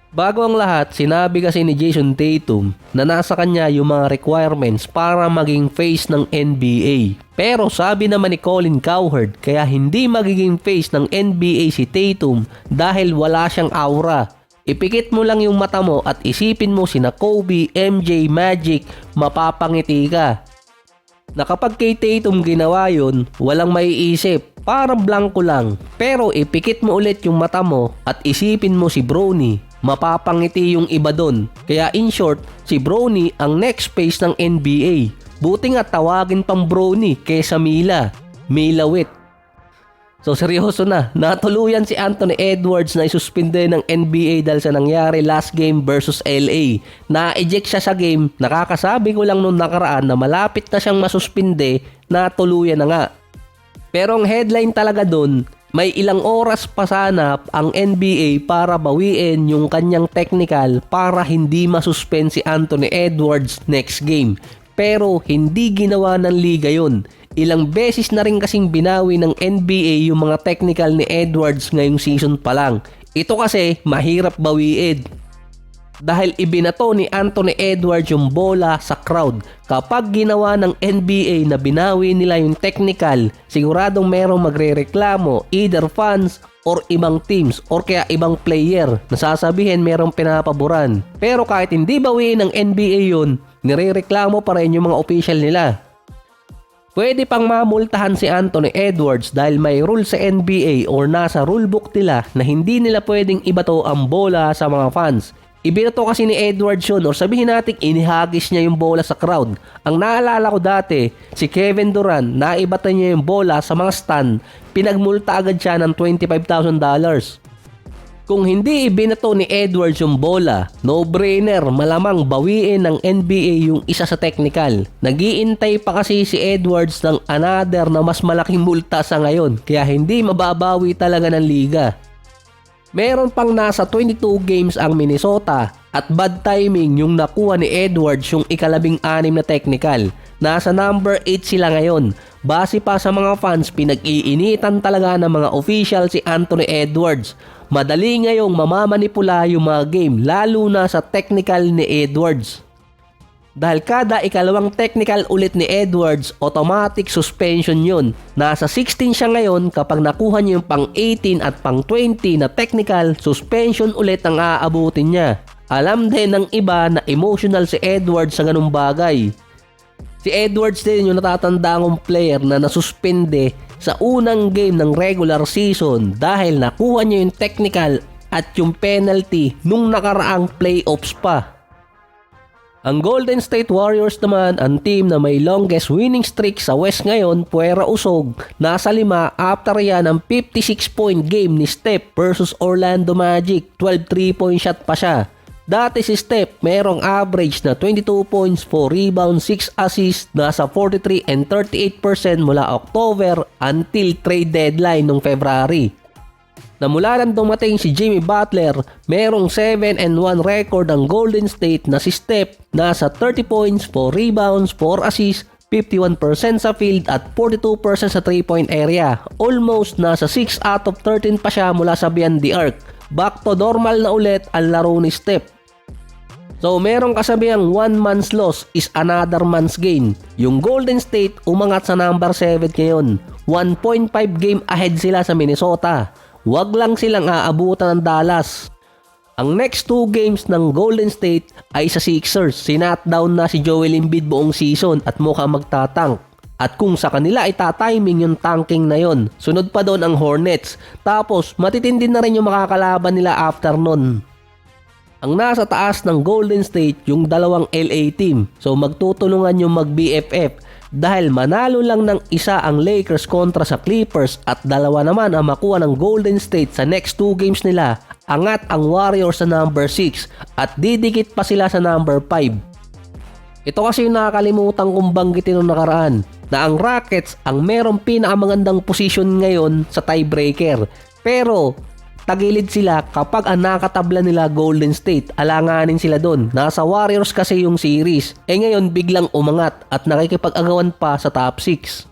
Bago ang lahat, sinabi kasi ni Jason Tatum na nasa kanya yung mga requirements para maging face ng NBA. Pero sabi naman ni Colin Cowherd kaya hindi magiging face ng NBA si Tatum dahil wala siyang aura. Ipikit mo lang yung mata mo at isipin mo sina Kobe, MJ, Magic, mapapangiti ka. Na kapag kay Tatum ginawa yun, walang maiisip, parang blanco lang. Pero ipikit mo ulit yung mata mo at isipin mo si Bronny, mapapangiti yung iba doon. Kaya in short, si Bronny ang next face ng NBA. Buti nga tawagin pang Bronny kaysa Mila Witt. So seryoso na, natuluyan si Anthony Edwards na isuspinde ng NBA dahil sa nangyari last game versus LA. Na-eject siya sa game, nakakasabi ko lang nung nakaraan na malapit na siyang masuspinde, natuluyan na nga. Pero ang headline talaga dun, may ilang oras pa sana ang NBA para bawiin yung kanyang technical para hindi masuspend si Anthony Edwards next game. Pero hindi ginawa ng liga yun. Ilang beses na rin kasing binawi ng NBA yung mga technical ni Edwards ngayong season pa lang. Ito kasi mahirap bawiin. Dahil ibinato ni Anthony Edwards yung bola sa crowd. Kapag ginawa ng NBA na binawi nila yung technical, siguradong merong magrereklamo, either fans or ibang teams or kaya ibang player na sasabihin merong pinapaboran. Pero kahit hindi bawiin ng NBA yun, nirereklamo pa rin yung mga official nila. Pwede pang mamultahan si Anthony Edwards dahil may rule sa NBA or nasa rulebook nila na hindi nila pwedeng ibato ang bola sa mga fans. Ibinato kasi ni Edwards yun or sabihin natin inihagis niya yung bola sa crowd. Ang naalala ko dati, si Kevin Durant, naibata niya yung bola sa mga stand, pinagmulta agad siya ng $25,000. Kung hindi ibinato ni Edwards yung bola, no-brainer, malamang bawiin ng NBA yung isa sa technical. Nag-iintay pa kasi si Edwards ng another na mas malaking multa sa ngayon, kaya hindi mababawi talaga ng liga. Meron pang nasa 22 games ang Minnesota at bad timing yung nakuha ni Edwards yung ika-16 na technical. Nasa number 8 sila ngayon. Base pa sa mga fans, pinag-iinitan talaga ng mga official si Anthony Edwards. Madali ngayong mamamanipula yung mga game lalo na sa technical ni Edwards. Dahil kada ikalawang technical ulit ni Edwards, automatic suspension yun. Nasa 16 siya ngayon, kapag nakuha niya yung pang 18 at pang 20 na technical, suspension ulit ang aabutin niya. Alam din ng iba na emotional si Edwards sa ganung bagay. Si Edwards din yung natatanda kong player na nasuspende sa unang game ng regular season dahil nakuha niya yung technical at yung penalty nung nakaraang playoffs pa. Ang Golden State Warriors naman, ang team na may longest winning streak sa West ngayon, puwera usog, nasa 5 after yan ang 56-point game ni Steph versus Orlando Magic, 12 3-point shot pa siya. Dati si Steph merong average na 22 points, 4 rebounds, 6 assists, nasa 43 and 38% mula October until trade deadline noong February. Na mula nang dumating si Jimmy Butler, merong 7-1 record ang Golden State na si Steph nasa 30 points, 4 rebounds, 4 assists, 51% sa field at 42% sa 3-point area. Almost nasa 6 out of 13 pa siya mula sa beyond the arc. Back to normal na ulit ang laro ni Steph. So merong kasabihang one man's loss is another man's gain. Yung Golden State umangat sa number 7 ngayon. 1.5 game ahead sila sa Minnesota. Wag lang silang aabutan ng Dallas. Ang next 2 games ng Golden State ay sa Sixers. Sinatdown na si Joel Embiid buong season at mukhang magtatank. At kung sa kanila ay tatiming yung tanking na yon, sunod pa doon ang Hornets. Tapos matitindi na rin yung makakalaban nila after nun. Ang nasa taas ng Golden State yung dalawang LA team. So magtutulungan yung mag-BFF. Dahil manalo lang ng isa ang Lakers kontra sa Clippers at dalawa naman ang makuha ng Golden State sa next 2 games nila, angat ang Warriors sa number 6 at didikit pa sila sa number 5. Ito kasi yung nakakalimutan kong banggitin noong nakaraan na ang Rockets ang merong pinakamagandang posisyon ngayon sa tiebreaker. Pero tagilid sila kapag ang nakatabla nila Golden State. Alanganin sila doon. Nasa Warriors kasi yung series. Ngayon biglang umangat at nakikipag-agawan pa sa top 6.